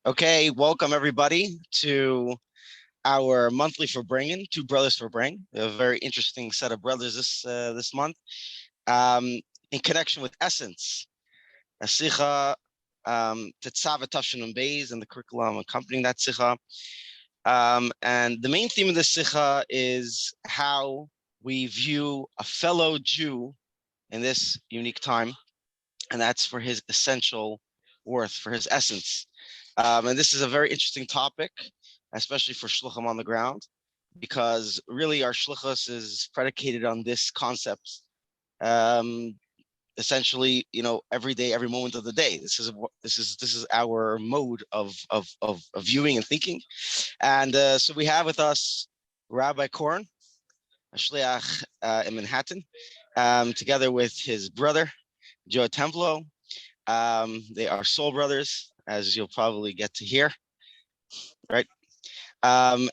Okay, welcome everybody to our monthly Farbreng, Two Brothers Farbreng. A very interesting set of brothers this month, in connection with Essence, a sicha, Tetzava Tafshin Beis, and the curriculum accompanying that sicha. And the main theme of this sicha is how we view a fellow Jew in this unique time, and that's for his essential worth, for his essence. And this is a very interesting topic, especially for Shluchim on the ground, because really our Shluchus is predicated on this concept. Essentially, every day, every moment of the day. This is our mode of viewing and thinking. And so we have with us Rabbi Korn, a shliach in Manhattan, together with his brother Joe Teplow. They are soul brothers, as you'll probably get to hear, right? And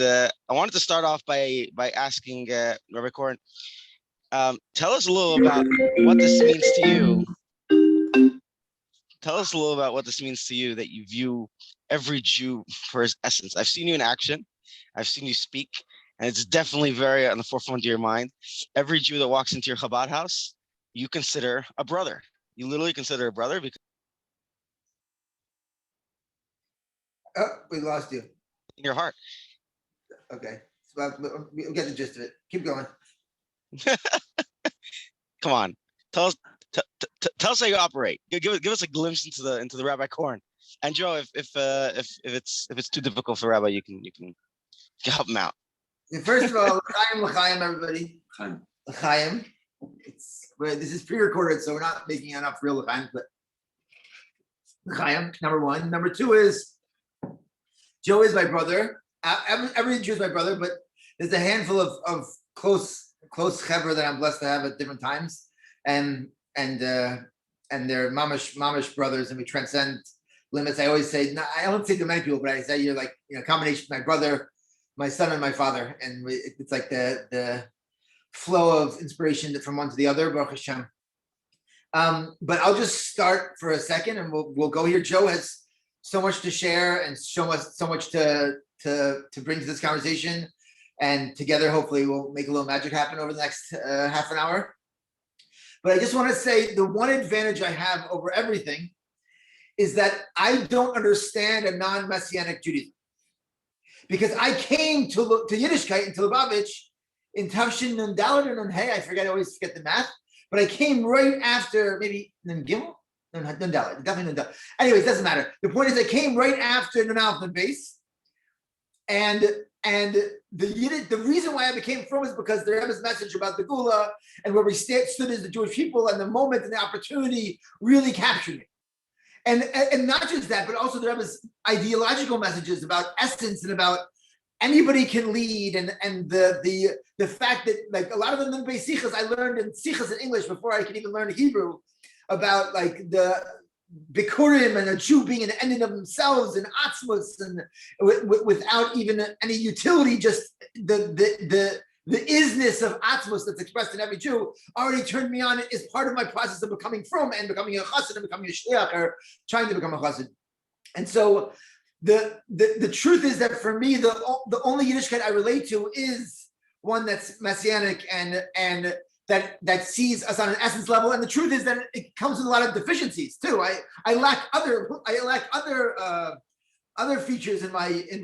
I wanted to start off by asking Rabbi Korn, tell us a little about what this means to you. Tell us a little about what this means to you, that you view every Jew for his essence. I've seen you in action. I've seen you speak, and it's definitely very on the forefront of your mind. Every Jew that walks into your Chabad house, you consider a brother. You literally consider a brother because we lost you. In your heart. Okay. So we'll get the gist of it. Keep going. Come on. Tell us how you operate. Give us a glimpse into the Rabbi Korn. And Joe, if it's too difficult for Rabbi, you can help him out. First of all, l'chaim, everybody. L'chaim. This is pre-recorded, so we're not making enough real l'chaim, but l'chaim, number one. Number two is Joe is my brother. Every Jew is my brother, but there's a handful of close chevra that I'm blessed to have at different times, and they're mamish brothers, and we transcend limits. I always say, I don't say to many people, but I say you're like a combination of my brother, my son, and my father, and it's like the flow of inspiration from one to the other, Baruch Hashem. But I'll just start for a second, and we'll go here. Joe has so much to share and show us so much to bring to this conversation, and together hopefully we'll make a little magic happen over the next half an hour. But I just want to say the one advantage I have over everything is that I don't understand a non-Messianic Judaism, because I came to Yiddishkeit and to Lubavitch in Tavshin Nun Daled or Nun Hey. I always forget the math, but I came right after maybe Nun Gimel. Nun Daled, definitely Nun Daled. Anyways, doesn't matter. The point is, I came right after Nun Aleph Nun Beis, and the reason why I became from is because the Rebbe's message about the Gula and where we stood as the Jewish people, and the moment and the opportunity really captured me. And not just that, but also the Rebbe's ideological messages about essence and about anybody can lead, and the fact that, like, a lot of the Nun Beis Sichas I learned in Sichas in English before I could even learn Hebrew, about like the Bikurim and a Jew being an end in of themselves and atzmos, and without even any utility, just the isness of atzmos that's expressed in every Jew already turned me on. Is part of my process of becoming from and becoming a chassid and becoming a shliach, or trying to become a chassid. And so the truth is that for me, the only Yiddishkeit I relate to is one that's messianic and that sees us on an essence level. And the truth is that it comes with a lot of deficiencies too. I lack other features in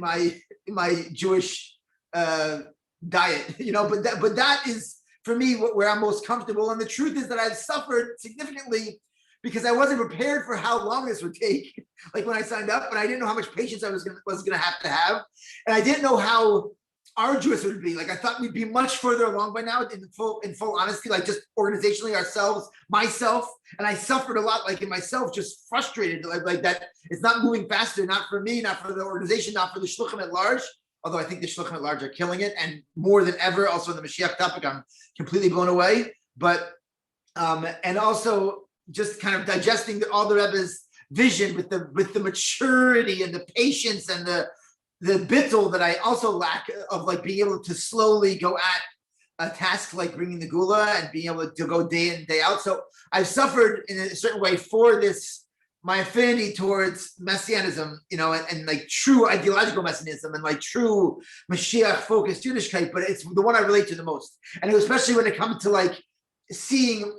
my Jewish diet, but that is for me where I'm most comfortable. And the truth is that I've suffered significantly because I wasn't prepared for how long this would take. Like when I signed up, and I didn't know how much patience I was gonna have to have, and I didn't know how arduous it would be. Like I thought we'd be much further along by now, in full honesty, like just organizationally ourselves, myself, and I suffered a lot, like in myself, just frustrated, like that it's not moving faster, not for me, not for the organization, not for the Shluchim at large. Although I think the Shluchim at large are killing it, and more than ever, also in the Mashiach topic, I'm completely blown away. But and also just kind of digesting all the Rebbe's vision with the maturity and the patience and the bittul that I also lack, of like being able to slowly go at a task like bringing the gula and being able to go day in, day out. So I've suffered in a certain way for this my affinity towards messianism, and like true ideological messianism and like true Mashiach focused Yiddishkeit, but it's the one I relate to the most. And especially when it comes to like seeing,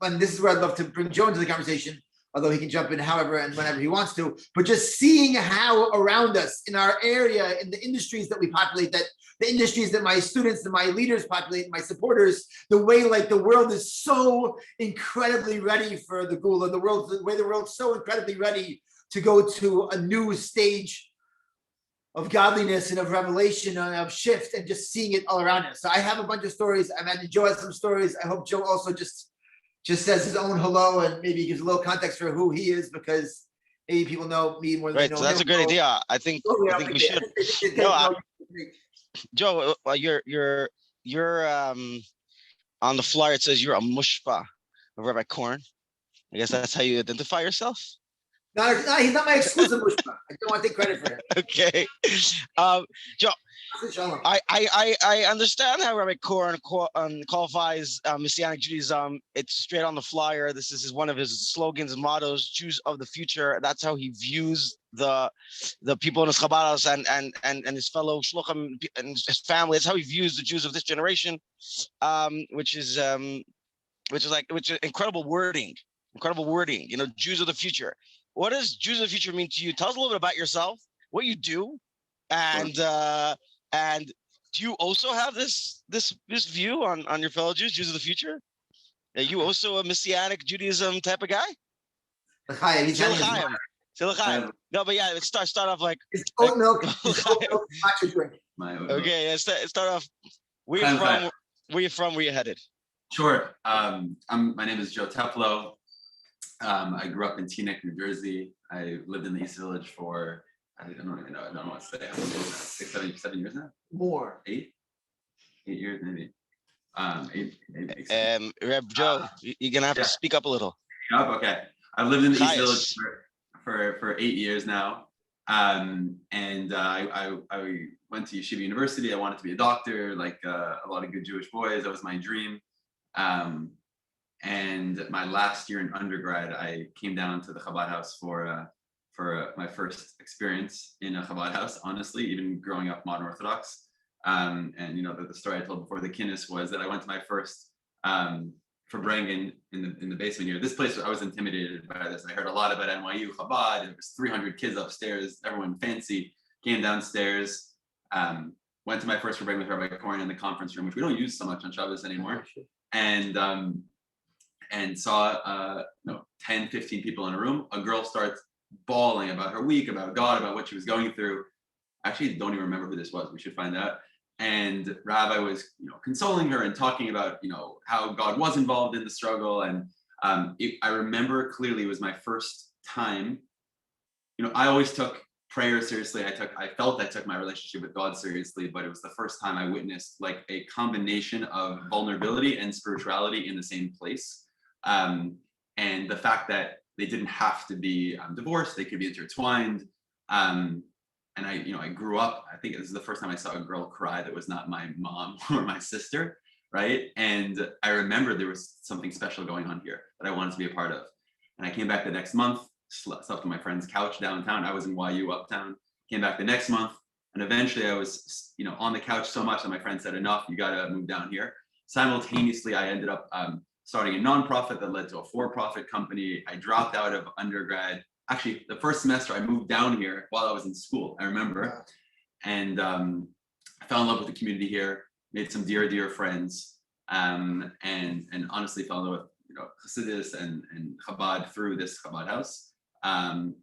and this is where I'd love to bring Joe into the conversation, although he can jump in however and whenever he wants to, but just seeing how around us in our area, in the industries that we populate, that the industries that my students and my leaders populate, my supporters, the way like the world is so incredibly ready for the Ghoul, and the way the world's so incredibly ready to go to a new stage of godliness and of revelation and of shift, and just seeing it all around us. So I have a bunch of stories. I imagine Joe has some stories. I hope Joe also just says his own hello and maybe gives a little context for who he is, because maybe people know me more than they know so that's him. a great idea. I think we should. No, Joe, you're on the flyer. It says you're a mushpa of Rabbi Korn. I guess that's how you identify yourself. No, he's not my exclusive mushpa. I don't want to take credit for him. Okay, Joe. I understand how Rabbi Korn qualifies Messianic Judaism. It's straight on the flyer. This is one of his slogans and mottos: Jews of the future. That's how he views the people in his Chabad house and his fellow Shluchim and his family. That's how he views the Jews of this generation, which is incredible wording. Jews of the future. What does Jews of the future mean to you? Tell us a little bit about yourself, what you do, and do you also have this view on your fellow Jews of the future? Are you also a Messianic Judaism type of guy? L'chaim. No, but yeah, let's start off like it's oat milk. Matcha drink. Okay, yeah, start off. Where you from? Where you from? Where you headed? Sure. My name is Joe Teplow. I grew up in Teaneck, New Jersey. I lived in the East Village for I don't even know. I don't know what to say. 6, 7 years now. More. 8 years maybe. 8 maybe. Reb Joe, you're gonna have to speak up a little. Okay. I've lived in the East Village for 8 years now. And I went to Yeshiva University. I wanted to be a doctor, like a lot of good Jewish boys. That was my dream. And my last year in undergrad, I came down to the Chabad House for my first experience in a Chabad house, honestly, even growing up modern Orthodox. And the story I told before the kinnis was that I went to my first Farbreng in the basement here. This place, I was intimidated by this. I heard a lot about NYU, Chabad. There was 300 kids upstairs, everyone fancy. Came downstairs, went to my first Farbreng with Rabbi Korn in the conference room, which we don't use so much on Shabbos anymore. And saw 10, 15 people in a room. A girl starts bawling about her week, about God, about what she was going through. Actually, don't even remember who this was. We should find out. And Rabbi was, consoling her and talking about, how God was involved in the struggle. And I remember clearly it was my first time. I always took prayer seriously. I felt I took my relationship with God seriously, but it was the first time I witnessed like a combination of vulnerability and spirituality in the same place. And the fact that they didn't have to be divorced, they could be intertwined. And I grew up, I think this is the first time I saw a girl cry that was not my mom or my sister, right? And I remember there was something special going on here that I wanted to be a part of. And I came back the next month, slept on my friend's couch downtown. I was in YU uptown, came back the next month. And eventually I was, on the couch so much that my friend said, enough, you gotta move down here. Simultaneously, I ended up starting a nonprofit that led to a for-profit company. I dropped out of undergrad. Actually, the first semester I moved down here while I was in school, I remember. And I fell in love with the community here, made some dear friends, and honestly fell in love with Chassidus and Chabad through this Chabad house, and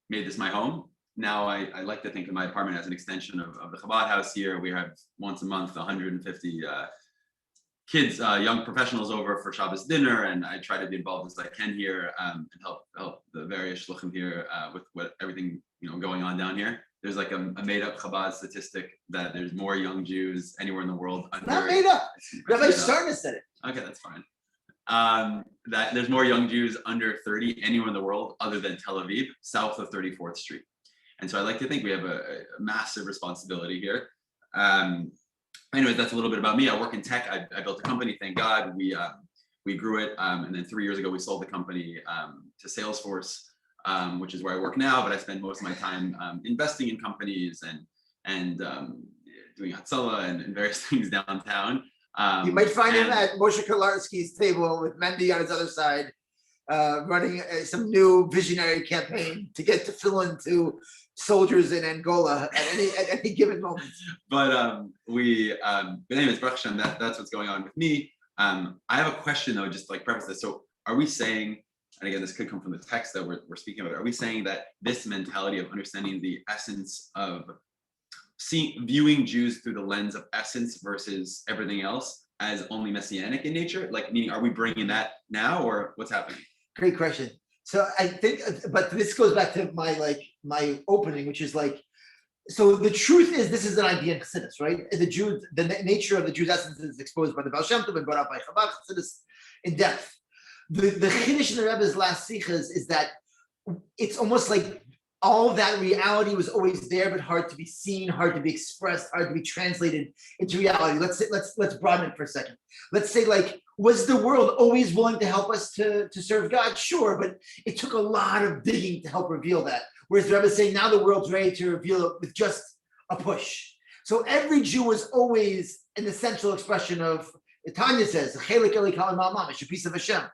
made this my home. Now I like to think of my apartment as an extension of the Chabad house here. We have once a month 150 kids, young professionals over for Shabbos dinner, and I try to be involved as I can here and help the various Shluchim here with everything going on down here. There's like a made-up Chabad statistic that there's more young Jews anywhere in the world. Not made up. Rabbi Sara said it. Okay, that's fine. That there's more young Jews under 30 anywhere in the world other than Tel Aviv, south of 34th Street. And so I like to think we have a massive responsibility here. Anyway, that's a little bit about me. I work in tech. I built a company, thank God. We we grew it, and then 3 years ago we sold the company to Salesforce, which is where I work now. But I spend most of my time investing in companies and doing Hatzalah and various things downtown. You might find him at Moshe Kolarski's table with Mendy on his other side, running some new visionary campaign to get to fill into soldiers in Angola at any given moment. But anyways, Baruch Hashem, that's what's going on with me. I have a question though, just like preface this. So are we saying, and again, this could come from the text that we're speaking about, are we saying that this mentality of understanding the essence of viewing Jews through the lens of essence versus everything else as only messianic in nature? Like, meaning, are we bringing that now, or what's happening? Great question. So I think, but this goes back to my opening, which is like, so the truth is, this is an idea in Chassidus, right? The nature of the Jews' essence is exposed by the Baal Shem Tov and brought up by Chabad Chassidus in depth. The Chiddush in the Rebbe's last sichas is that it's almost like all that reality was always there, but hard to be seen, hard to be expressed, hard to be translated into reality. Let's broaden it for a second. Let's say, like, was the world always willing to help us to serve God? Sure, but it took a lot of digging to help reveal that. Whereas the Rebbe is saying now the world's ready to reveal it with just a push. So every Jew was always an essential expression of, Tanya says, it's a piece of Hashem.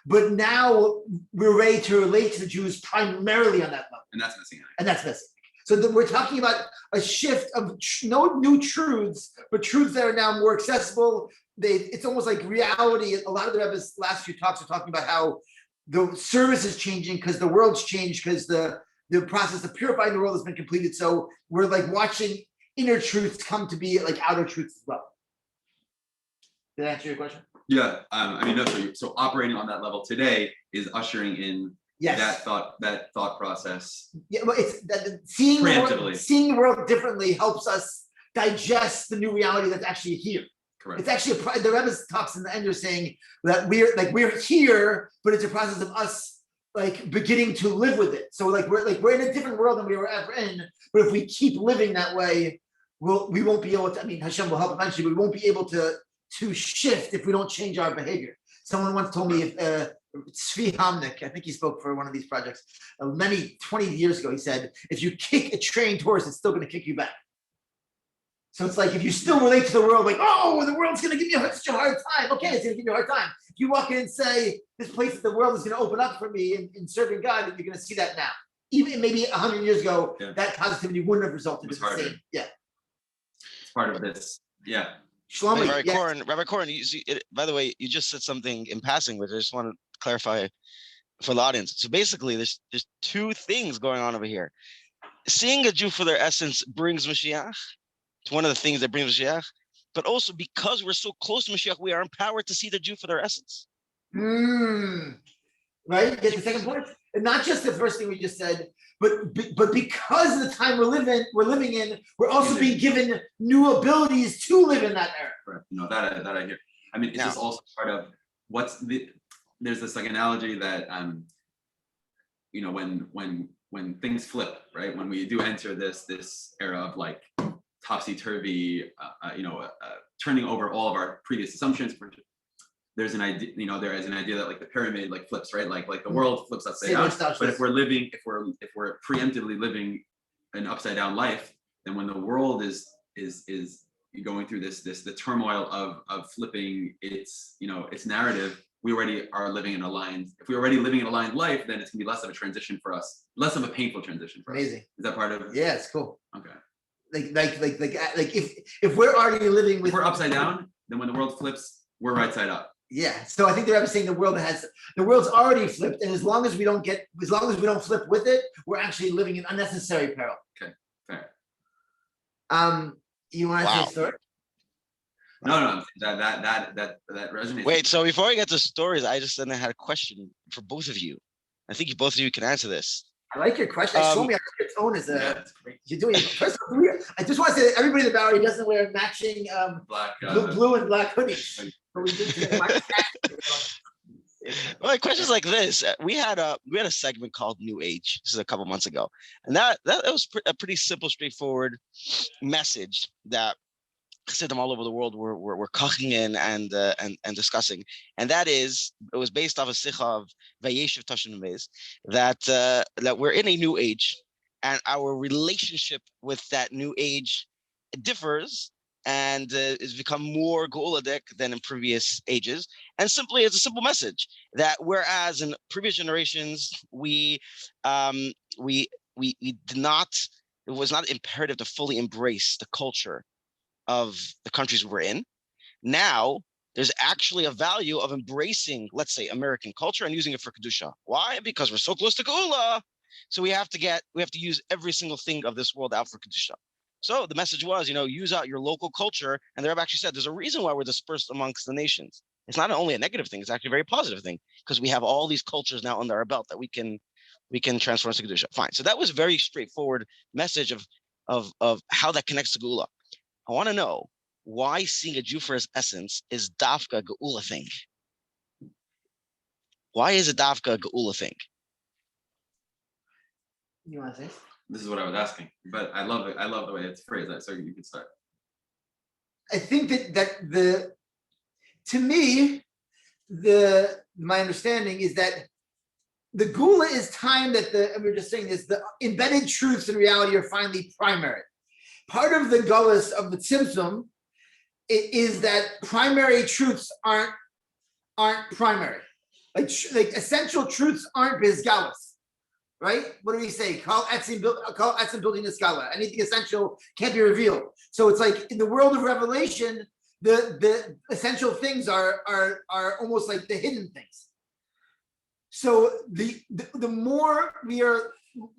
But now we're ready to relate to the Jews primarily on that level. And that's missing. And that's missing. So we're talking about a shift of no new truths, but truths that are now more accessible. It's almost like reality. A lot of the Rebbe's last few talks are talking about how the service is changing because the world's changed, because the process of purifying the world has been completed. So we're like watching inner truths come to be like outer truths as well. Did that answer your question? Yeah, I mean, no. So operating on that level today is ushering in that thought process. Yeah, but it's that seeing the world differently helps us digest the new reality that's actually here. Correct. It's actually the Rebbe talks in the end. They're saying that we're here, but it's a process of us like beginning to live with it. So we're in a different world than we were ever in. But if we keep living that way, we won't be able to. I mean, Hashem will help eventually, but we won't be able to shift if we don't change our behavior. Someone once told me, Tzvi Hamnik, I think he spoke for one of these projects, 20 years ago, he said, if you kick a trained horse, it's still going to kick you back. So it's like, if you still relate to the world, like, oh, the world's going to give me such a hard time. Okay, it's going to give you a hard time. If you walk in and say, this place that the world is going to open up for me in serving God, you're going to see that now. Even maybe 100 years ago, that positivity wouldn't have resulted in the same. Yeah. It's part of this. Yeah. Shlomi, Rabbi Korn, by the way, you just said something in passing, which I just want to clarify for the audience. So basically, there's two things going on over here. Seeing a Jew for their essence brings Mashiach. It's one of the things that brings Mashiach. But also because we're so close to Mashiach, we are empowered to see the Jew for their essence. Right? Get the second point? And not just the first thing we just said, but because of the time we're living in, we're also being given new abilities to live in that era. Right. No, that I hear. I mean, it's just also part of there's this like analogy that when things flip, right? When we do enter this era of like topsy-turvy, turning over all of our previous assumptions. There's an idea, there is an idea that like the pyramid like flips, right? Like the world flips upside down. But if we're preemptively living an upside down life, then when the world is going through the turmoil of flipping its narrative, we already are living in aligned. If we're already living in aligned life, then it's gonna be less of a transition for us, less of a painful transition for us. Amazing. Is that part of? Yeah, it's cool. Okay. Like if we're already living with, if we're upside down, then when the world flips, we're right side up. Yeah. So I think they're saying the world's already flipped, and as long as we don't flip with it, we're actually living in unnecessary peril. Okay, fair. You want to say a story? No. That resonates. Wait, so before I get to stories, I had a question for both of you. I think both of you can answer this. I like your question. Show me your tone is you're doing it. First of all, I just want to say that everybody in the Bowery doesn't wear matching black, blue and black hoodies. My question's like this: we had a segment called New Age. This is a couple months ago, and that was a pretty simple, straightforward message that chassidim all over the world were kaching in and discussing, and that is, it was based off a sikha of Vayeshev Tashin Beis, that we're in a new age, and our relationship with that new age differs and has become more gouladik than in previous ages. And simply, it's a simple message that whereas in previous generations we did not, it was not imperative to fully embrace the culture of the countries we're in. Now there's actually a value of embracing, let's say, American culture and using it for kedusha. Why? Because we're so close to Geula, so we have to use every single thing of this world out for kedusha. So the message was, use out your local culture. And the Rebbe actually said there's a reason why we're dispersed amongst the nations. It's not only a negative thing; it's actually a very positive thing, because we have all these cultures now under our belt that we can transfer into kedusha. Fine. So that was a very straightforward message of how that connects to Geula. I want to know why seeing a Jew for his essence is dafka Geula thing. Why is it dafka Geula thing? You want to say? This is what I was asking, but I love it. I love the way it's phrased. So you can start. I think to me, my understanding is that the Geula is time that we were just saying this, the embedded truths in reality are finally primary. Part of the gullus of the Tzimtzum is that primary truths aren't primary. Like essential truths aren't bizgalus, right? What do we say? Call etzim building the skala. Anything essential can't be revealed. So it's like in the world of revelation, the essential things are almost like the hidden things. So the more we are,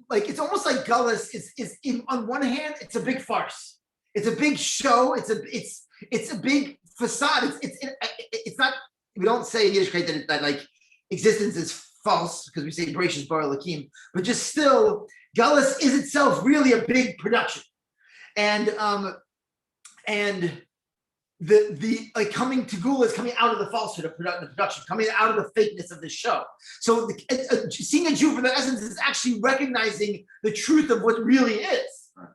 like, it's almost like gullus is on one hand, it's a big farce. It's a big show. It's a big facade. It's not, we don't say in Yiddishkeit that like existence is false, because we say Bereshis bara Elokim, but just still, gullus is itself really a big production. And the like coming to Geula is coming out of the falsehood of production, coming out of the fakeness of the show. So seeing a Jew for their essence is actually recognizing the truth of what really is. Right.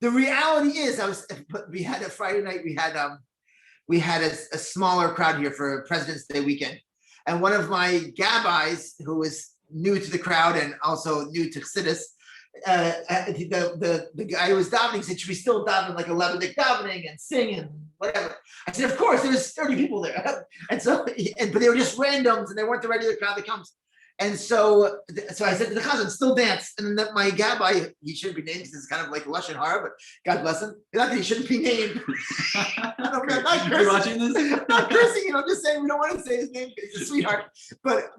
The reality is, we had a Friday night, we had a smaller crowd here for President's Day weekend. And one of my gabbis, who was new to the crowd and also new to Chassidus, the guy who was davening said, should we still daven like a Levitic davening and sing and whatever? I said, of course, there's 30 people there. And so, but they were just randoms and they weren't the regular crowd that comes. And so I said to the chazan, still dance. And then my gabbai, he shouldn't be named because it's kind of like Lashon Hara, but God bless him. Not that he shouldn't be named. I'm not cursing. You're watching this? Not cursing, I'm just saying we don't want to say his name because he's a sweetheart. But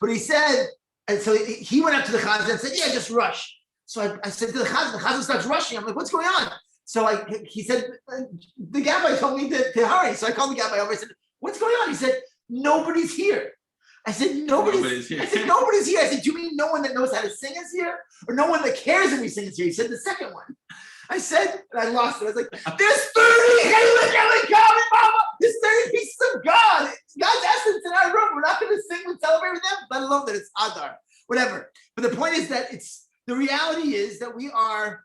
he said, and so he went up to the chazan and said, yeah, just rush. So I said to the chazan starts rushing. I'm like, what's going on? So he said, the gabbai told me to hurry. So I called the gabbai over. I said, what's going on? He said, nobody's here. I said, nobody's here. I said, nobody's here. I said, do you mean no one that knows how to sing is here? Or no one that cares if we sing is here? He said, the second one. I said, and I lost it. I was like, there's 30 mama. There's 30 pieces of God's essence in our room. We're not going to sing and celebrate with them, let alone that it's Adar, whatever. But the point is that the reality is that we are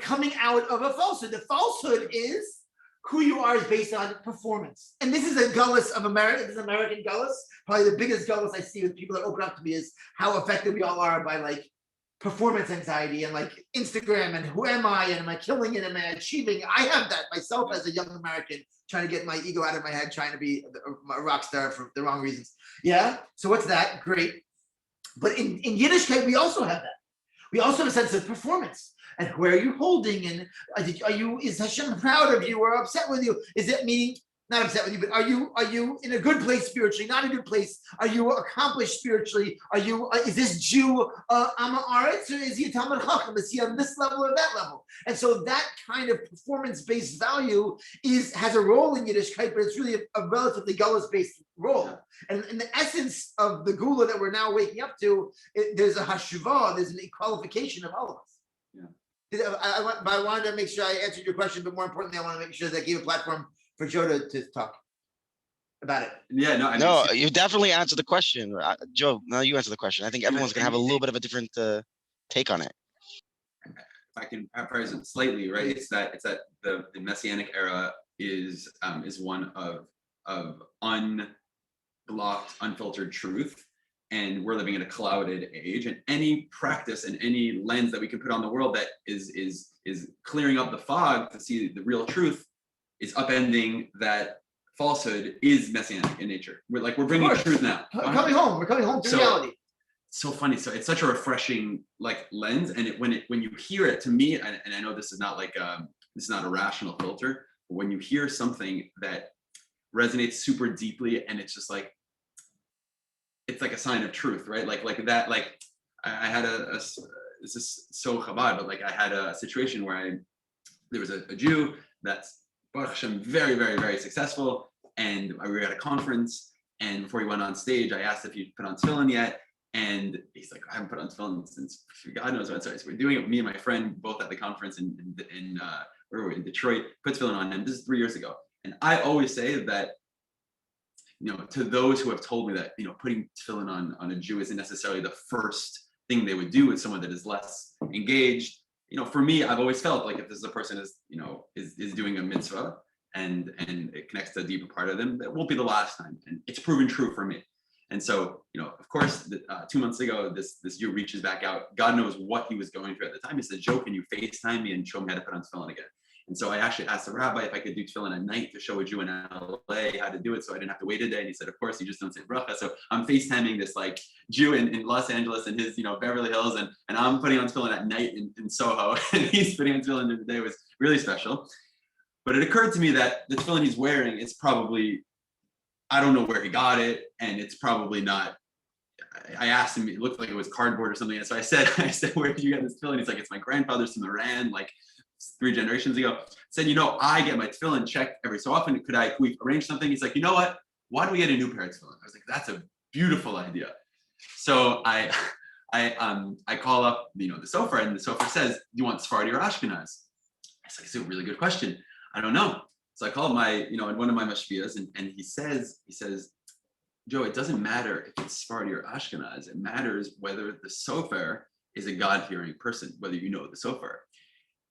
coming out of a falsehood. The falsehood is who you are is based on performance. And this is a gullus of America. This is American gullus. Probably the biggest gullus I see with people that open up to me is how affected we all are by like performance anxiety and like Instagram and who am I and am I killing it? Am I achieving? I have that myself as a young American, trying to get my ego out of my head, trying to be a rock star for the wrong reasons. Yeah. So what's that? Great. But in Yiddishkeit, we also have that. We also have a sense of performance. And where are you holding? And is Hashem proud of you or upset with you? Is it meaning not upset with you, but are you in a good place spiritually? Not a good place? Are you accomplished spiritually? Is this Jew Amma Aretz, or is he a Talmud Chacham? Is he on this level or that level? And so that kind of performance-based value has a role in Yiddishkeit, but it's really a relatively gullus-based role. And in the essence of the Geula that we're now waking up to, there's a hashuvah, there's an qualification of all of us. I wanted to make sure I answered your question, but more importantly, I want to make sure that I gave a platform for Joe to talk about it. Yeah, no, you definitely answered the question, Joe. No, you answered the question. I think everyone's gonna have a little bit of a different take on it. I can paraphrase it slightly, right? It's that the Messianic era is one of unblocked, unfiltered truth, and we're living in a clouded age. And any practice and any lens that we can put on the world that is clearing up the fog to see the real truth is upending that falsehood is messianic in nature. We're bringing truth now. We're coming home to reality. So funny. So it's such a refreshing lens, and when you hear it, to me, and I know this is not this is not a rational filter, but when you hear something that resonates super deeply, and it's just it's like a sign of truth, right? I had this is so Chabad, but I had a situation where there was a Jew that's Baruch Hashem very, very, very successful, and we were at a conference, and before he went on stage, I asked if he'd put on tefillin yet. And he's like, I haven't put on tefillin since God knows what. So we're doing it. Me and my friend both at the conference in where were we, in Detroit, put tefillin on him. This is 3 years ago. And I always say that, to those who have told me that, putting tefillin on a Jew isn't necessarily the first thing they would do with someone that is less engaged. For me, I've always felt like if this is a person is doing a mitzvah and it connects to a deeper part of them, that won't be the last time. And it's proven true for me. And so, of course, 2 months ago, this Jew reaches back out. God knows what he was going through at the time. He said, Joe, can you FaceTime me and show me how to put on tefillin again? And so I actually asked the rabbi if I could do tefillin at night to show a Jew in LA how to do it so I didn't have to wait a day. And he said, of course, you just don't say bracha. So I'm FaceTiming this Jew in Los Angeles and his, Beverly Hills. And I'm putting on tefillin at night in Soho. And he's putting on tefillin during the day. It was really special. But it occurred to me that the tefillin he's wearing is probably, I don't know where he got it, and it's probably not. I asked him, it looked like it was cardboard or something. And so I said, where did you get this tefillin? He's like, it's my grandfather's from Iran, 3 generations ago. I said, I get my tefillin checked every so often. Could we arrange something? He's like, you know what? Why don't we get a new pair of tefillin? I was like, that's a beautiful idea. So I call up, the sofer, and the sofer says, do you want Sephardi or Ashkenaz? I was like, it's a really good question. I don't know. So I called one of my mashpiyas, and he says, Joe, it doesn't matter if it's Sephardi or Ashkenaz. It matters whether the sofer is a God-fearing person, whether you know the sofer.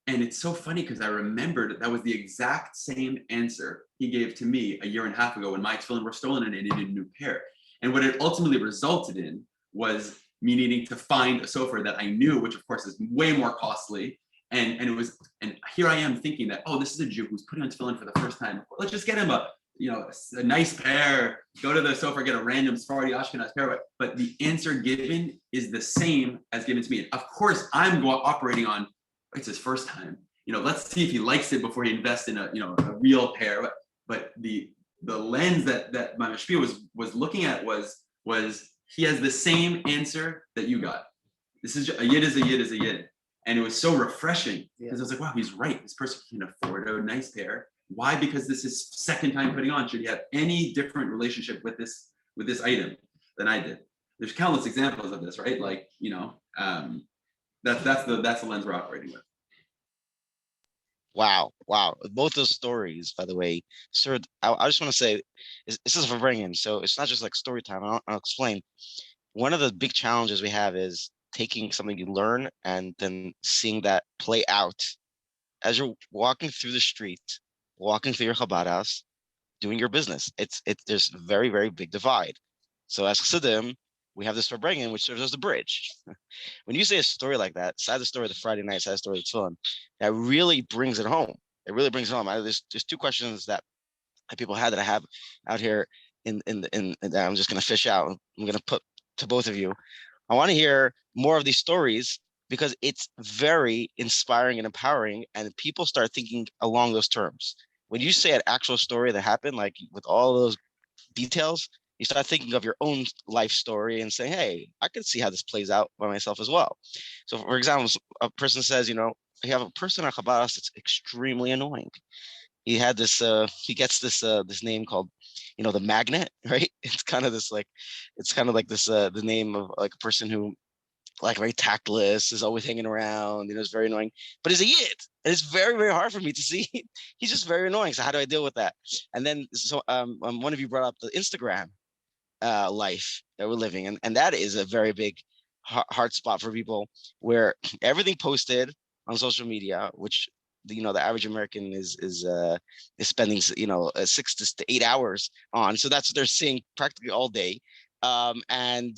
And it's so funny because I remembered that was the exact same answer he gave to me a year and a half ago when my tefillin were stolen and I needed a new pair. And what it ultimately resulted in was me needing to find a sofer that I knew, which of course is way more costly. And here I am thinking that, this is a Jew who's putting on tefillin for the first time. Let's just get him a nice pair, go to the sofa, get a random Sephardi Ashkenaz pair. But the answer given is the same as given to me. Of course, I'm operating on, it's his first time. Let's see if he likes it before he invests in a real pair. But the lens that my mashpia was looking at was he has the same answer that you got. This is a yid is a yid is a yid. And it was so refreshing because I was like, wow, he's right. This person can afford a nice pair. Why? Because this is second time putting on. Should he have any different relationship with this item than I did? There's countless examples of this, right? That's the lens we're operating with. Wow. Both those stories, by the way, sir, I just want to say, this is Farbreng, so it's not just story time. I'll explain. One of the big challenges we have is taking something you learn and then seeing that play out as you're walking through the street, walking through your Chabad house, doing your business. There's a very, very big divide. So as Chassidim, we have this Farbreng, which serves as the bridge. When you say a story like that, aside the story of the Friday night, aside the story of the tefillin, that really brings it home. It really brings it home. There's 2 questions that people had that I have out here in that I'm just going to fish out. I'm going to put to both of you. I want to hear more of these stories because it's very inspiring and empowering, and people start thinking along those terms. When you say an actual story that happened, with all those details, you start thinking of your own life story and say, hey, I can see how this plays out by myself as well. So for example, a person says, you have a person at Chabad House that's extremely annoying. He had this, he gets this name called, the magnet, right? It's kind of this the name of a person who very tactless, is always hanging around, is very annoying, but he's a yid. And it's very, very hard for me to see. He's just very annoying. So how do I deal with that? And then, one of you brought up the Instagram life that we're living. And that is a very big hard spot for people where everything posted on social media, which the average American is spending 6 to 8 hours on. So that's what they're seeing practically all day, and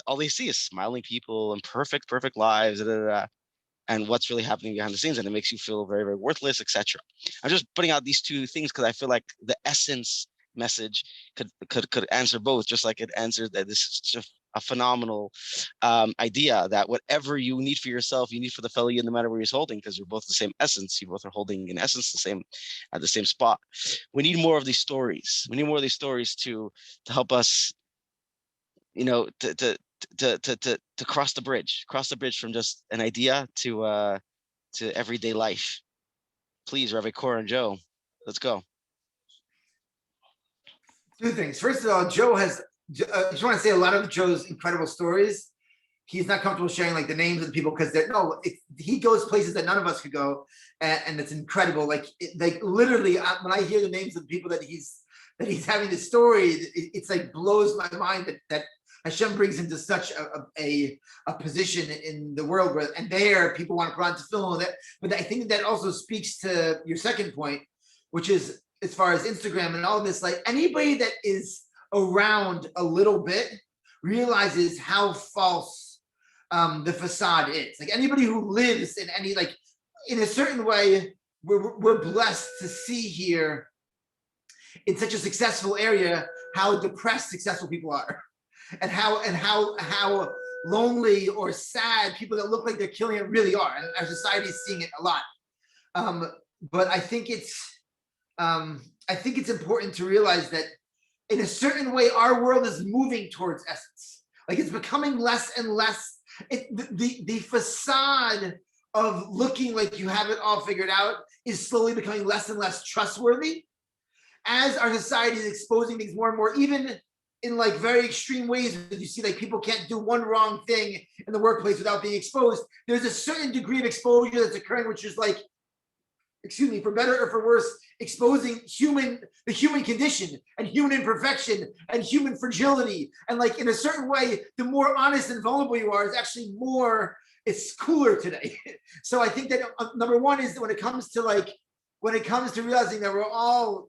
all they see is smiling people and perfect lives, and what's really happening behind the scenes, and it makes you feel very, very worthless, etc. I'm just putting out these two things because I feel like the essence message could answer both, just like it answered that this is just a phenomenal idea that whatever you need for yourself, you need for the fellow you, no matter where he's holding, because you're both the same essence. You both are holding in essence the same at the same spot. We need more of these stories. We need more of these stories to help us, to cross the bridge from just an idea to everyday life. Please, Rabbi Korn and Joe, let's go. Two things. First of all, Joe has, I just want to say a lot of Joe's incredible stories, he's not comfortable sharing like the names of the people because he goes places that none of us could go, and it's incredible. Like literally, when I hear the names of the people that he's having the story, it's like blows my mind that Hashem brings him to such a position in the world where, and there people want to put on to film that. But I think that also speaks to your second point, which is as far as Instagram and all this, like anybody that is around a little bit realizes how false the facade is. Like anybody who lives in any, like in a certain way, we're blessed to see here in such a successful area how depressed successful people are, and how lonely or sad people that look like they're killing it really are, and our society is seeing it a lot. But I think it's important to realize that in a certain way, our world is moving towards essence. Like it's becoming less and less. The facade of looking like you have it all figured out is slowly becoming less and less trustworthy as our society is exposing things more and more, even in like very extreme ways. You see like people can't do one wrong thing in the workplace without being exposed. There's a certain degree of exposure that's occurring, which is like, excuse me, for better or for worse, exposing the human condition and human imperfection and human fragility. And like in a certain way, the more honest and vulnerable you are, is actually more, it's cooler today. So I think that number one is that when it comes to realizing that we're all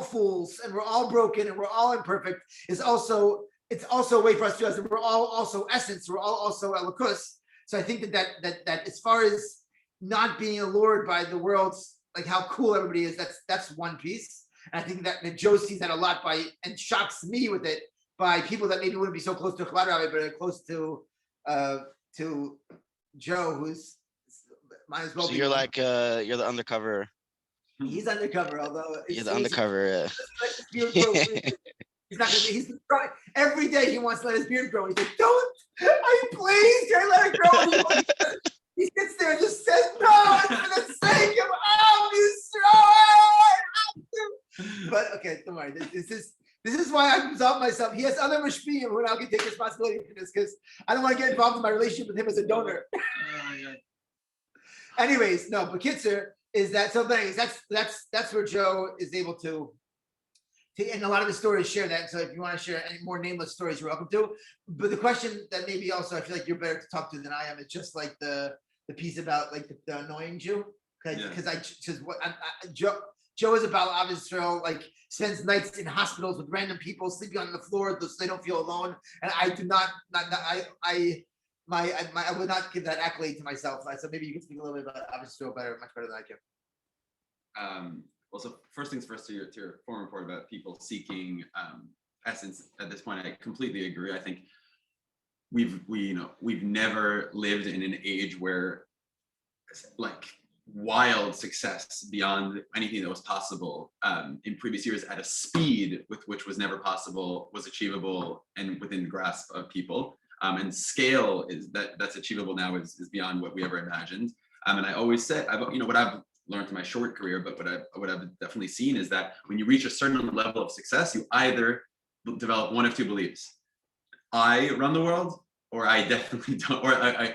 fools and we're all broken and we're all imperfect, it's also a way for us to realize that we're all also essence, we're all also Elokus. So I think that as far as not being allured by the world's, like how cool everybody is, that's one piece. And I think that Joe sees that a lot and shocks me with it, by people that maybe wouldn't be so close to Chabad Rabbi, but are close to Joe, who's might as well. So you're like you're the undercover. He's undercover, although you're the undercover. He's not gonna be, he's trying every day. He wants to let his beard grow. He's like, please, can I let it grow? He sits there and just says, no, it's for the sake of Israel. But okay, don't worry. This is why I absolve myself. He has other mashpiyim who now can take responsibility for this, because I don't want to get involved in my relationship with him as a donor. Anyways, no, but Kitzer is that, so anyways, that's where Joe is able to, and a lot of the stories share that. So if you want to share any more nameless stories, you're welcome to. But the question that maybe also I feel like you're better to talk to than I am, it's just like the piece about like the annoying Jew, because Joe is about Av Israel, like spends nights in hospitals with random people sleeping on the floor so they don't feel alone. And I do not I would not give that accolade to myself. So maybe you can speak a little bit about Av Israel much better than I can. Well, so first things first, to your former report about people seeking essence. At this point, I completely agree. I think we've never lived in an age where like wild success beyond anything that was possible in previous years at a speed with which was never possible was achievable and within the grasp of people. And scale is that's achievable now is beyond what we ever imagined. And I always say, what I've learned in my short career, but what I've definitely seen is that when you reach a certain level of success, you either develop one of two beliefs: I run the world, or I definitely don't,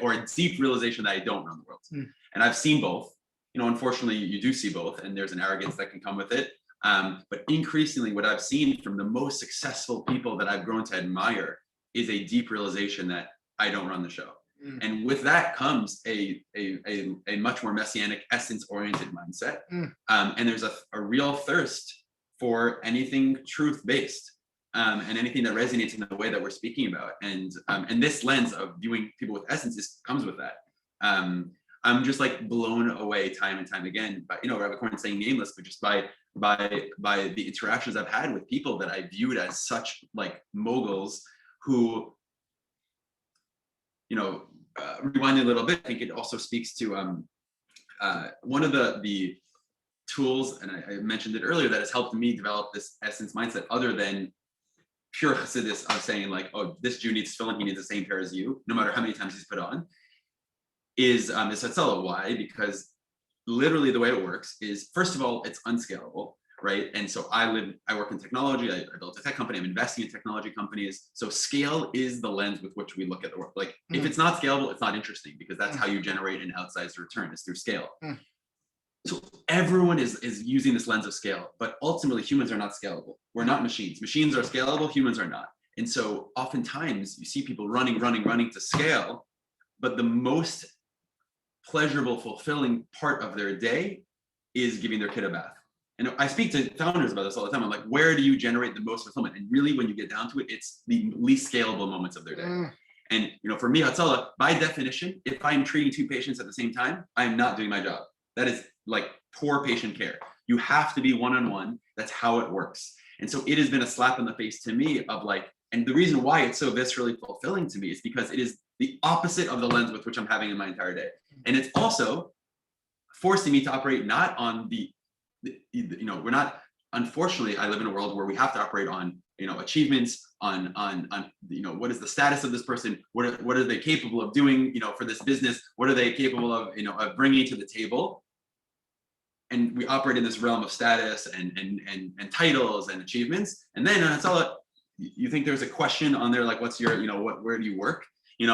or a deep realization that I don't run the world. And I've seen both. Unfortunately, you do see both, and there's an arrogance that can come with it. But increasingly, what I've seen from the most successful people that I've grown to admire is a deep realization that I don't run the show. And with that comes a much more messianic, essence-oriented mindset. And there's a real thirst for anything truth-based, and anything that resonates in the way that we're speaking about. And this lens of viewing people with essence comes with that. I'm just like blown away time and time again by, Rabbi Korn saying nameless, but just by the interactions I've had with people that I viewed as such like moguls who, rewind a little bit, I think it also speaks to one of the tools, and I mentioned it earlier, that has helped me develop this essence mindset, other than pure Chassidus of saying like, oh, this Jew needs tefillin, he needs the same pair as you, no matter how many times he's put on, is Hatzala. Why? Because literally the way it works is, first of all, it's unscalable, right? And so I work in technology, I built a tech company, I'm investing in technology companies. So scale is the lens with which we look at the work. Like if it's not scalable, it's not interesting, because that's how you generate an outsized return, is through scale. So everyone is using this lens of scale, but ultimately humans are not scalable. We're not machines. Machines are scalable, humans are not. And so oftentimes you see people running to scale, but the most pleasurable, fulfilling part of their day is giving their kid a bath. And I speak to founders about this all the time. I'm like, where do you generate the most fulfillment? And really, when you get down to it, it's the least scalable moments of their day. And for me, Hatzala, by definition, if I'm treating two patients at the same time, I'm not doing my job. That is like poor patient care. You have to be one-on-one. That's how it works. And so it has been a slap in the face to me of like, and the reason why it's so viscerally fulfilling to me is because it is the opposite of the lens with which I'm having in my entire day. And it's also forcing me to operate not on we're not, unfortunately, I live in a world where we have to operate on, achievements, on what is the status of this person? What are they capable of doing, for this business? What are they capable of, of bringing to the table? And we operate in this realm of status and titles and achievements. And then it's all, you think there's a question on there, like, what's your, where do you work? When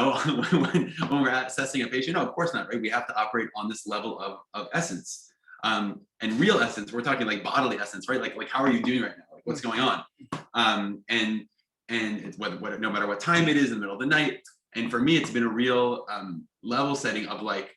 we're assessing a patient, no, of course not, right? We have to operate on this level of essence. And real essence, we're talking like bodily essence, right? Like how are you doing right now? Like what's going on? And it's what no matter what time it is in the middle of the night. And for me, it's been a real level setting of like,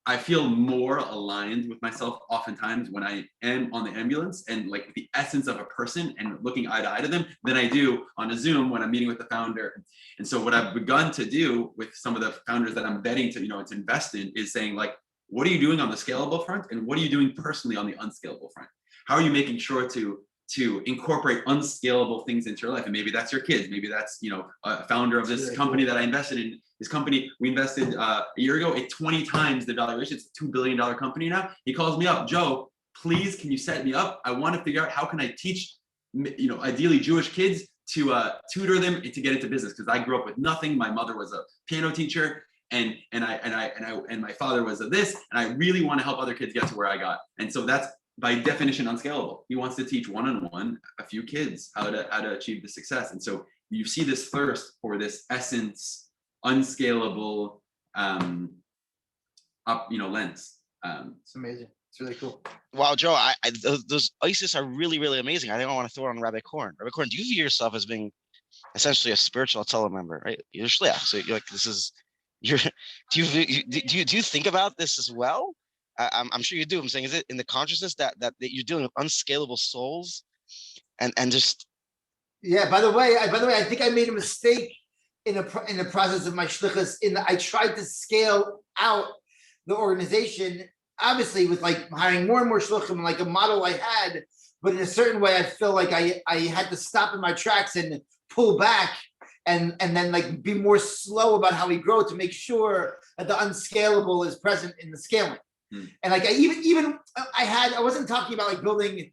I feel more aligned with myself oftentimes when I am on the ambulance and like the essence of a person and looking eye to eye to them than I do on a Zoom when I'm meeting with the founder. And so what I've begun to do with some of the founders that I'm betting to, to invest in is saying like, what are you doing on the scalable front? And what are you doing personally on the unscalable front? How are you making sure to incorporate unscalable things into your life? And maybe that's your kids. Maybe that's, a founder of this company that I invested in. This company, we invested a year ago at 20 times the valuation. It's a $2 billion company now. He calls me up, Joe, please, can you set me up? I want to figure out how can I teach, ideally Jewish kids to tutor them to get into business. Because I grew up with nothing. My mother was a piano teacher. And my father was this, and I really want to help other kids get to where I got. And so that's by definition unscalable. He wants to teach one-on-one a few kids how to achieve the success. And so you see this thirst for this essence, unscalable, lens. It's amazing. It's really cool. Wow, Joe, those ISIS are really, really amazing. I think I want to throw it on Rabbi Korn. Rabbi Korn, do you view yourself as being essentially a spiritual telemember, right? You're shliach, so you're like, this is. Do you think about this as well? I'm sure you do. I'm saying, is it in the consciousness that you're dealing with unscalable souls, and just? Yeah. By the way, I think I made a mistake in the process of my shlichus. I tried to scale out the organization, obviously with like hiring more and more shluchim, like a model I had, but in a certain way, I feel like I had to stop in my tracks and pull back. And then like be more slow about how we grow to make sure that the unscalable is present in the scaling. And like I wasn't talking about like building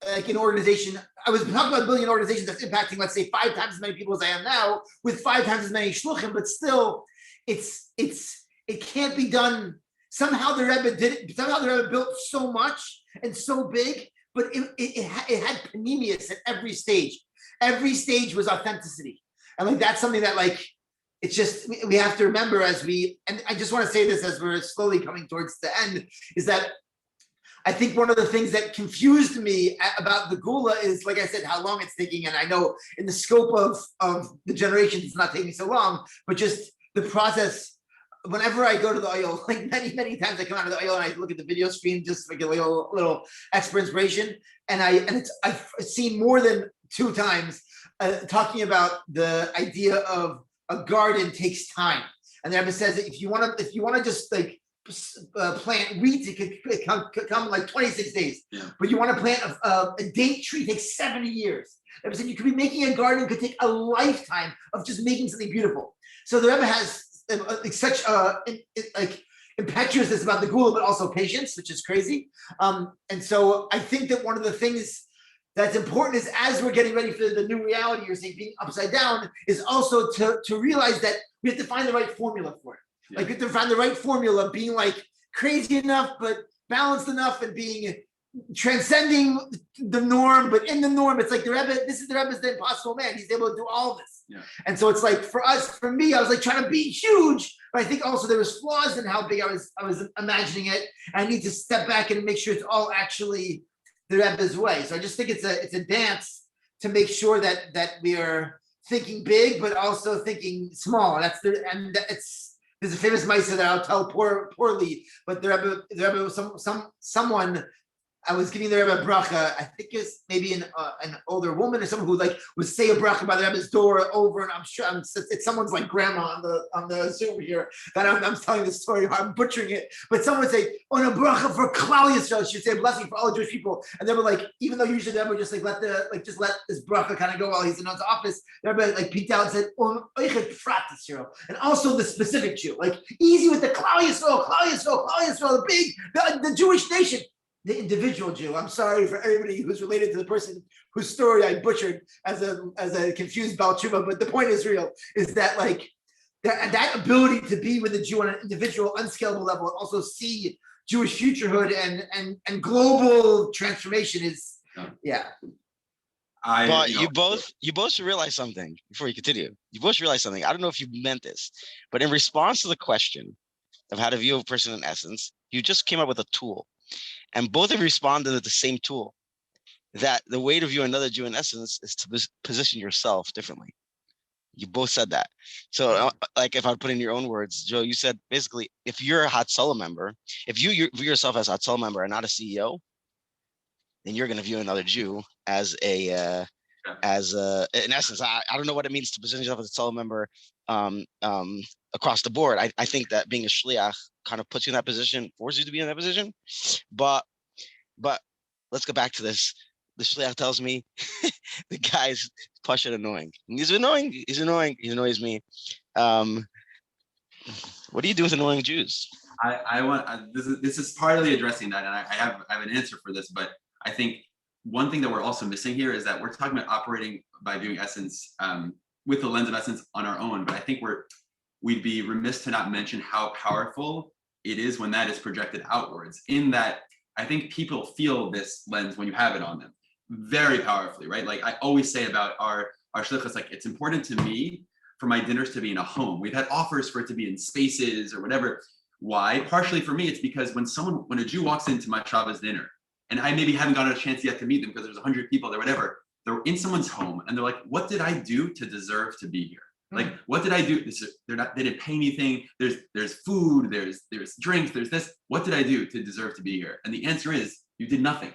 like an organization. I was talking about building an organization that's impacting, let's say, 5 times as many people as I am now, with 5 times as many shluchim, but still it can't be done. Somehow the Rebbe did it. Somehow the Rebbe built so much and so big, but it had panemius at every stage. Every stage was authenticity. And like that's something that like it's just we have to remember and I just want to say this as we're slowly coming towards the end, is that I think one of the things that confused me about the Gula is, like I said, how long it's taking. And I know in the scope of the generations, it's not taking so long, but just the process. Whenever I go to the oil, like many times I come out of the oil and I look at the video stream just like a little extra inspiration. And I've seen more than 2 times talking about the idea of a garden takes time. And the Rebbe says that if you want to just like plant wheat, it could come in like 26 days. Yeah. But you want to plant a date tree, it takes 70 years. The Rebbe said you could be making a garden, could take a lifetime of just making something beautiful. So the Rebbe has such impetuousness about the Ghoul, but also patience, which is crazy. And so I think that one of the things that's important is, as we're getting ready for the new reality, you're saying being upside down, is also to realize that we have to find the right formula for it. Yeah. Like we have to find the right formula, being like crazy enough, but balanced enough, and being transcending the norm, but in the norm. It's like the Rebbe, this is the Rebbe's the impossible man. He's able to do all this. Yeah. And so it's like for me, I was like trying to be huge, but I think also there was flaws in how big I was imagining it. I need to step back and make sure it's all actually the Rebbe's way. So I just think it's a dance to make sure that we are thinking big, but also thinking small. There's a famous mitzvah that I'll tell poorly, but the Rebbe was someone. I was giving the Rebbe a bracha. I think it's maybe an older woman or someone who like would say a bracha by the Rebbe's door over, and I'm sure it's someone's like grandma on the Zoom here. That I'm telling this story, I'm butchering it, but someone would say on a bracha for Klal Yisrael. She would say a blessing for all Jewish people, and they were like, even though usually the Rebbe would just like let this bracha kind of go while he's in his office, the Rebbe like peeked out and said on Eichet Prat Yisrael, and also the specific Jew, like easy with the Klal Yisrael, the big the Jewish nation. The individual Jew. I'm sorry for everybody who's related to the person whose story I butchered as a confused Baal Tshuva, but the point is real, is that like that ability to be with a Jew on an individual, unscalable level, and also see Jewish futurehood and global transformation is, yeah. But you both realize something before you continue. You both realize something. I don't know if you meant this, but in response to the question of how to view a person in essence, you just came up with a tool. And both have responded with the same tool, that the way to view another Jew in essence is to position yourself differently. You both said that. So like if I put in your own words, Joe, you said basically, if you're a telemember, if you view yourself as a telemember and not a CEO, then you're going to view another Jew as in essence, I don't know what it means to position yourself as a telemember across the board. I think that being a shliach kind of puts you in that position, forces you to be in that position. But let's go back to this. The shliach tells me the guy's pashut annoying. He's annoying. He annoys me. What do you do with annoying Jews? This is partly addressing that, and I have an answer for this. But I think one thing that we're also missing here is that we're talking about operating by viewing essence with the lens of essence on our own. But I think we'd be remiss to not mention how powerful it is when that is projected outwards. In that, I think people feel this lens when you have it on them very powerfully, right? Like I always say about our shlichus, like it's important to me for my dinners to be in a home. We've had offers for it to be in spaces or whatever. Why? Partially for me, it's because when a Jew walks into my Shabbos dinner, and I maybe haven't gotten a chance yet to meet them because there's 100 people there, whatever, they're in someone's home and they're like, what did I do to deserve to be here? Like, what did I do? They didn't pay anything. There's food, there's drinks, there's this. What did I do to deserve to be here? And the answer is, you did nothing.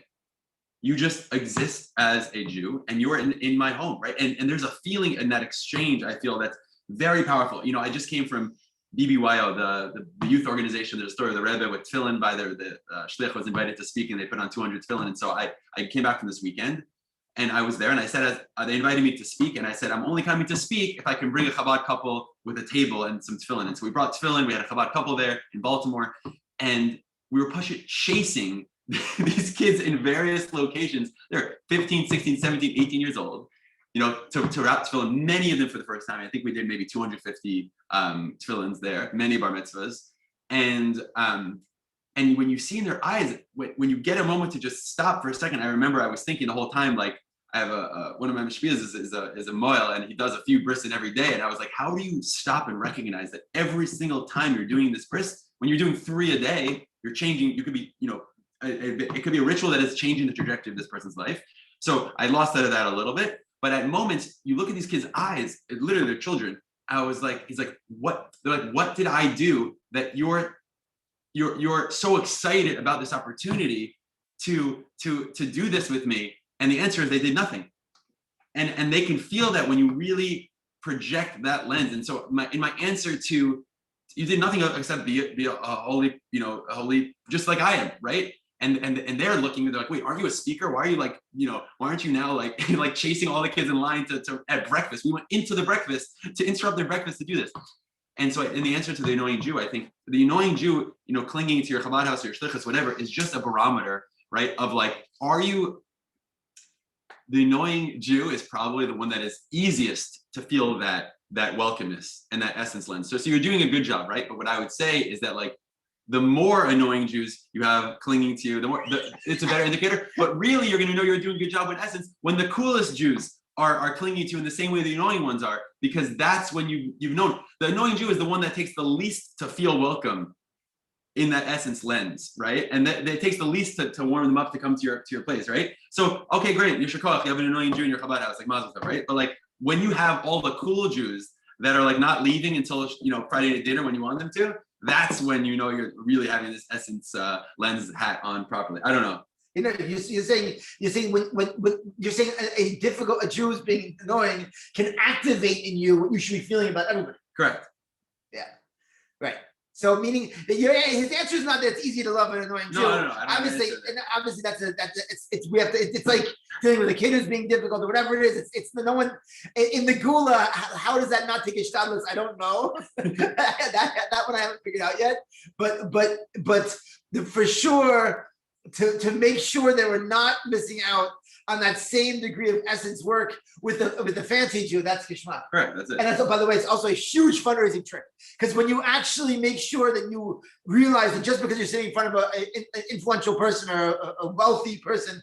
You just exist as a Jew and you're in my home, right? And there's a feeling in that exchange, I feel, that's very powerful. You know, I just came from BBYO, the youth organization. There's a story of the Rebbe with tefillin by the shlich was invited to speak and they put on 200 tefillin. And so I came back from this weekend. And I was there and I said, they invited me to speak. And I said, I'm only coming to speak if I can bring a Chabad couple with a table and some tefillin. And so we brought tefillin. We had a Chabad couple there in Baltimore. And we were chasing these kids in various locations. They're 15, 16, 17, 18 years old, you know, to wrap tefillin, many of them for the first time. I think we did maybe 250 tefillins there, many bar mitzvahs. And when you see in their eyes, when you get a moment to just stop for a second, I remember I was thinking the whole time, like, I have one of my mashpias is a moel, and he does a few brisin every day. And I was like, how do you stop and recognize that every single time you're doing this bris, when you're doing 3 a day, you're changing, you could be, you know, it could be a ritual that is changing the trajectory of this person's life. So I lost sight of that a little bit. But at moments, you look at these kids' eyes, literally they're children, I was like, he's like, what? They're like, what did I do that you're so excited about this opportunity to do this with me? And the answer is they did nothing. And they can feel that when you really project that lens. And so in my answer to, you did nothing except be a holy, holy, just like I am, right? And they're looking, they're like, wait, aren't you a speaker? Why are you like, why aren't you now like chasing all the kids in line to at breakfast? We went into the breakfast to interrupt their breakfast to do this. And so in the answer to the annoying Jew, I think the annoying Jew, clinging to your Chabad house or your shlichus, whatever, is just a barometer, right? Of like, the annoying Jew is probably the one that is easiest to feel that welcomeness and that essence lens. So you're doing a good job, right? But what I would say is that like, the more annoying Jews you have clinging to you, it's a better indicator. But really, you're going to know you're doing a good job in essence when the coolest Jews are clinging to you in the same way the annoying ones are, because that's when you've known. The annoying Jew is the one that takes the least to feel welcome in that essence lens, right? And that takes the least to warm them up to come to your place, right? So, okay, great, you're Shekach, you have an annoying Jew in your Chabad house, like Mazel Tov, right? But like when you have all the cool Jews that are like not leaving until Friday at dinner when you want them to, that's when you're really having this essence lens hat on properly. I don't know. You're saying when you're saying a Jew is being annoying can activate in you what you should be feeling about everybody. Correct. Yeah. Right. So meaning that his answer is not that it's easy to love an annoying Jew. No. Obviously it's like dealing with a kid who's being difficult or whatever it is. It's no one in the Ghoul. How does that not take a shtadlus? I don't know. that one I haven't figured out yet. But for sure to make sure that we're not missing out on that same degree of essence work with the fancy Jew, that's Kishma. Right, that's it. And that's, by the way, it's also a huge fundraising trick. Because when you actually make sure that you realize that just because you're sitting in front of an influential person or a wealthy person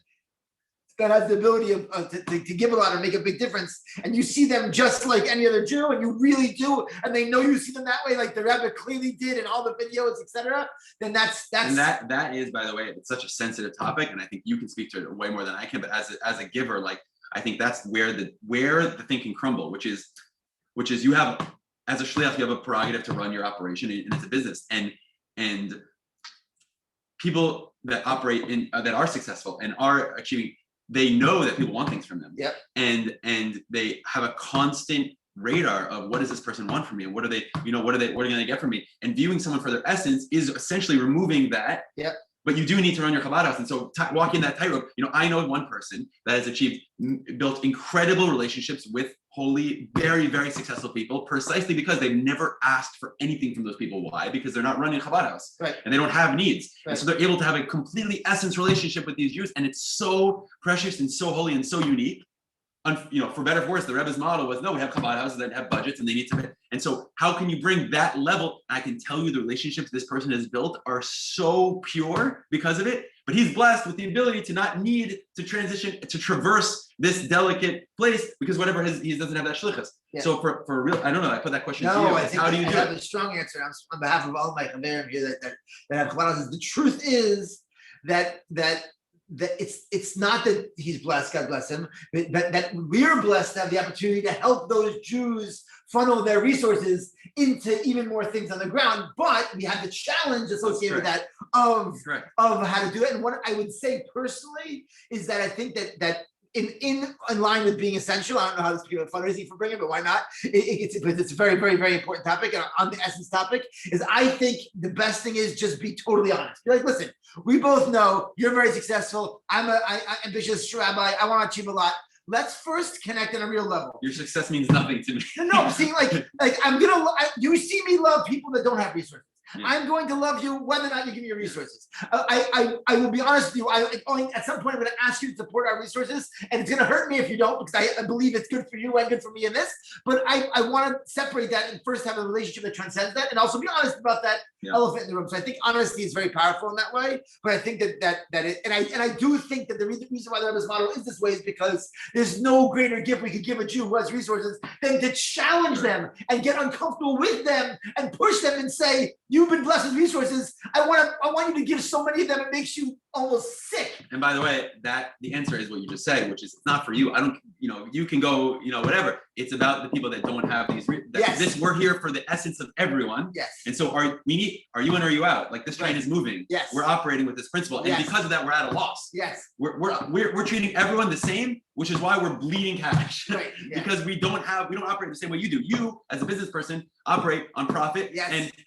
that has the ability to give a lot or make a big difference, and you see them just like any other Jew, and you really do, and they know you see them that way, like the Rebbe clearly did in all the videos, etc. Then that's and that is, by the way, it's such a sensitive topic, and I think you can speak to it way more than I can. But as a giver, like I think that's where the thing can crumble, which is you have, as a shliach, you have a prerogative to run your operation, and it's a business, and people that operate in that are successful and are achieving. They know that people want things from them. Yep. And they have a constant radar of what does this person want from me, and what are they going to get from me? And viewing someone for their essence is essentially removing that. Yep. But you do need to run your Chabad house. And so walking that tightrope, I know one person that has built incredible relationships with holy, very, very successful people, precisely because they've never asked for anything from those people. Why? Because they're not running a Chabad house. Right. And they don't have needs. Right. And so they're able to have a completely essence relationship with these Jews. And it's so precious and so holy and so unique. For better or for worse, the Rebbe's model was, no, we have Chabad houses that have budgets and they need to. And so how can you bring that level? I can tell you the relationships this person has built are so pure because of it, but he's blessed with the ability to not need to transition, to traverse this delicate place because whatever he doesn't have that shlichus. Yeah. So for real, I don't know, I put that question to you. I think how do you do it? I have a strong answer on behalf of all my chaverim here that have Chabad houses. The truth is that it's not that he's blessed, God bless him, but that we're blessed to have the opportunity to help those Jews funnel their resources into even more things on the ground. But we have the challenge associated with that of how to do it. And what I would say personally is that I think that in line with being essential, I don't know how this became fundraising for bringing, but why not? It's a very, very, very important topic. And on the essence topic is I think the best thing is just be totally honest. Be like, listen, we both know you're very successful. I'm an ambitious rabbi. I want to achieve a lot. Let's first connect on a real level. Your success means nothing to me. No, I'm saying you see me love people that don't have resources. Yeah. I'm going to love you whether or not you give me your resources. I will be honest with you. At some point, I'm going to ask you to support our resources, and it's going to hurt me if you don't, because I believe it's good for you and good for me in this. But I want to separate that and first have a relationship that transcends that, and also be honest about that elephant in the room. So I think honesty is very powerful in that way. But I think that it, and I do think that the reason why the Rebbe's model is this way is because there's no greater gift we could give a Jew who has resources than to challenge them and get uncomfortable with them and push them and say, You've been blessed with resources. I want you to give so many of them. It makes you almost sick. And by the way, the answer is what you just said, which is it's not for you. I don't, you can go, whatever. It's about the people that don't have these. Yes. We're here for the essence of everyone. Yes. And so are you in or are you out? Like this train is moving. Yes. We're operating with this principle, and because of that, we're at a loss. Yes. We're treating everyone the same, which is why we're bleeding cash. Right. Yes. Because we don't operate the same way you do. You, as a business person, operate on profit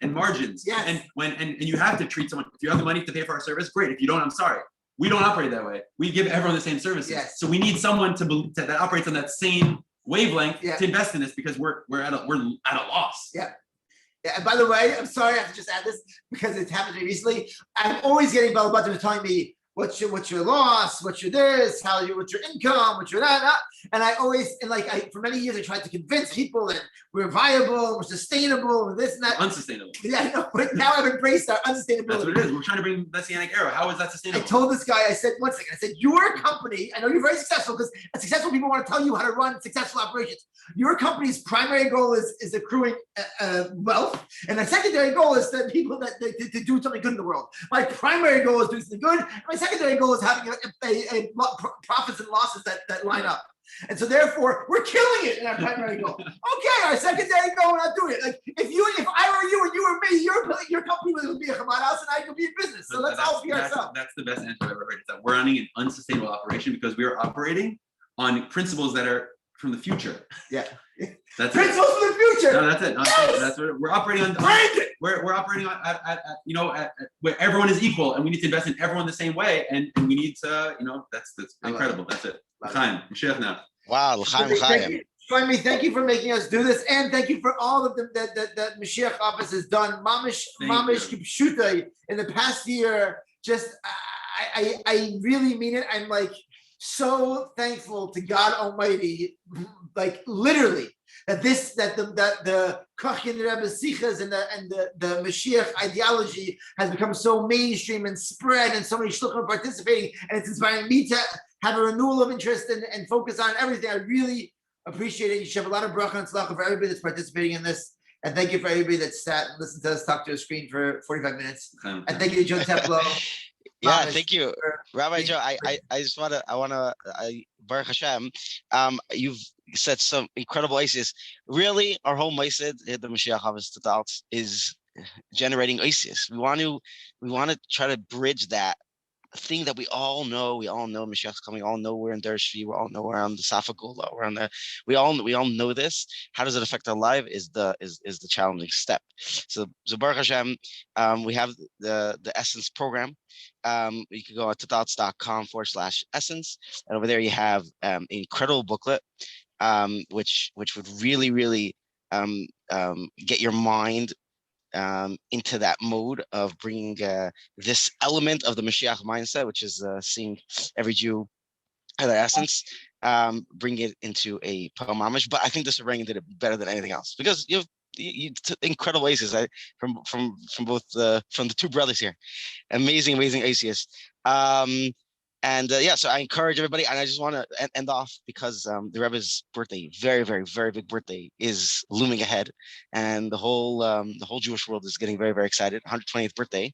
and margins. Yes. And you have to treat someone. If you have the money to pay for our service, great. If you don't, I'm sorry. We don't operate that way. We give everyone the same services. Yes. So we need someone that operates on that same wavelength to invest in this, because we're at a loss. Yeah. Yeah. And by the way, I'm sorry, I have to just add this because it's happened to me recently. I'm always getting Balabatim telling me what's your loss, what's your this, what's your income, what's your that. And I always, for many years, I tried to convince people that we're viable, we're sustainable, and this and that. Unsustainable. Yeah, I know, but now I've embraced our unsustainability. That's what it is. We're trying to bring Messianic era. How is that sustainable? I told this guy, I said, one second, your company, I know you're very successful because successful people want to tell you how to run successful operations. Your company's primary goal is accruing wealth, and the secondary goal is that people to do something good in the world. My primary goal is doing something good, and my secondary goal is having a profits and losses that line up. And so therefore, we're killing it in our primary goal. Okay, our secondary goal, we're not doing it. Like if I were you and you were me, your company would be a Chabad house and I could be in business. So let's all be ourselves. That's the best answer I've ever heard. Is that we're running an unsustainable operation because we are operating on principles that are from the future. Yeah. That's principles from the future. No, that's it. Yes. That's what we're operating on. We're operating on at where everyone is equal, and we need to invest in everyone the same way, and we need to, that's incredible. That's it. L'chaim, Mashiach now. Wow, l'chaim. Thank you for making us do this, and thank you for all of them that Mashiach office has done. Mamish Kipshuta in the past year. Just I really mean it. I'm so thankful to God Almighty, literally, that the Kachin Rebbe Sichas and the Mashiach ideology has become so mainstream and spread, and so many Shluchim are participating, and it's inspiring me to have a renewal of interest and focus on everything. I really appreciate it. You should have a lot of bracha and tzedakah for everybody that's participating in this, and thank you for everybody that sat and listened to us talk to a screen for 45 minutes. And thank you to Joe Teplow. Yeah, thank you, Rabbi Joe. Baruch Hashem, you've said some incredible ISIS. Really, our whole Mindset, the Mashiach Harvest is generating ISIS. We want to try to bridge that thing that we all know. We all know Mashiach's coming. We all know we're in Dershvi. We all know we're on the Safagula. We all know this. How does it affect our life? Is the challenging step. So Baruch Hashem, we have the Essence program. You can go to teplow's.com/essence, and over there you have an incredible booklet, which would really get your mind into that mode of bringing this element of the Moshiach mindset, which is seeing every Jew at their essence, bring it into a pomamish. But I think this Farbreng did it better than anything else, because you have incredible aces from both from the two brothers here. Amazing aces. So I encourage everybody, and I just want to end off because the Rebbe's birthday, very big birthday, is looming ahead, and the whole Jewish world is getting very excited. 120th birthday,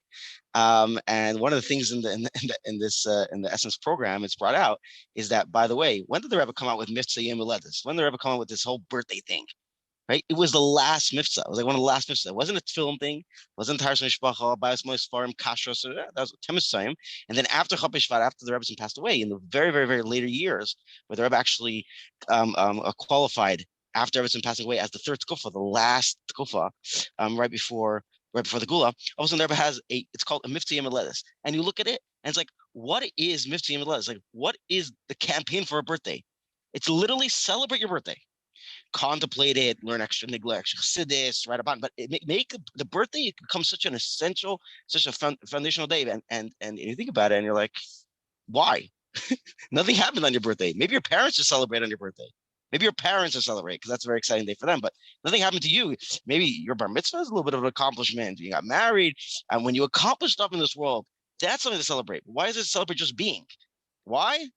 and one of the things in the Essence program it's brought out is that, by the way, when did the Rebbe come out with mitzvah yom haledes? When did the Rebbe come out with this whole birthday thing? Right, it was the last mitzvah. It was one of the last mitzvahs. It wasn't a film thing. It wasn't Taras Mishpacha, Bias Mois Farim, Kashrus. That was Temisayim. And then after Chab Shvat, after the Rebbe passed away, in the very later years, where the Rebbe actually qualified after Rebbe passing away as the third tkufa, the last tkufa, right before the Gula. All of a sudden, the Rebbe has it's called a mitzvah yom haledes, and you look at it, and it's like, what is mitzvah yom haledes? Like, what is the campaign for a birthday? It's literally celebrate your birthday. Contemplate it, learn extra nigla, extra chassidus, write about it, but make the birthday become such an essential, such a foundational day. And you think about it, and you're like, why? Nothing happened on your birthday. Maybe your parents just celebrate on your birthday. Maybe your parents just celebrate because that's a very exciting day for them. But nothing happened to you. Maybe your bar mitzvah is a little bit of an accomplishment. You got married, and when you accomplish stuff in this world, that's something to celebrate. Why is it celebrate just being? Why?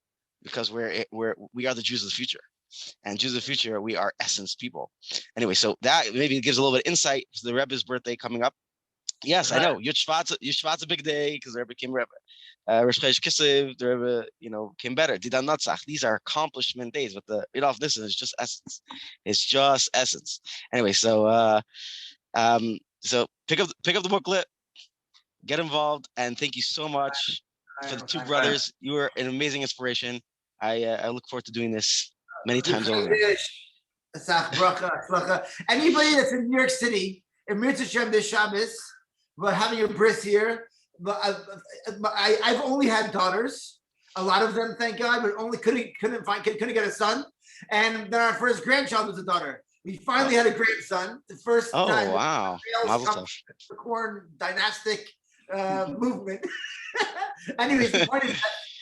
Because we are the Jews of the future. And Jews of the future, we are essence people. Anyway, so that maybe gives a little bit of insight to the Rebbe's birthday coming up. Yes, I know. Your Shvat's a big day because the Rebbe came Rebbe. Rosh Chodesh Kislev, the Rebbe, came better. Didan Natzach. These are accomplishment days, but this is just essence. It's just essence. Anyway, so pick up the booklet, get involved, and thank you so much for the two brothers. You were an amazing inspiration. I look forward to doing this many times over. Anybody that's in New York City, in Mitzvah this Shabbos, but having a bris here, but I've only had daughters. A lot of them, thank God, but only couldn't get a son. And then our first grandchild was a daughter. We finally had a grandson. The first time. Wow! The Korn dynastic movement. Anyways, the point is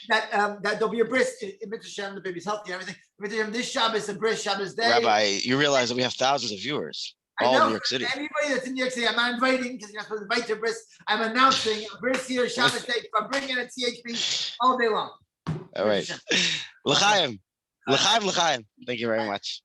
that there'll be a bris in Mitzvah. The baby's healthy and everything. Mitzvah this Shabbos, a bris Shabbos day. Rabbi, you realize that we have thousands of viewers. All in New York City. Anybody that's in New York City, I'm not inviting because you're not supposed to invite your bris. I'm announcing a bris here, Shabbos day, Farbreng at CHP all day long. All right. L'chaim. L'chaim. Thank you very much.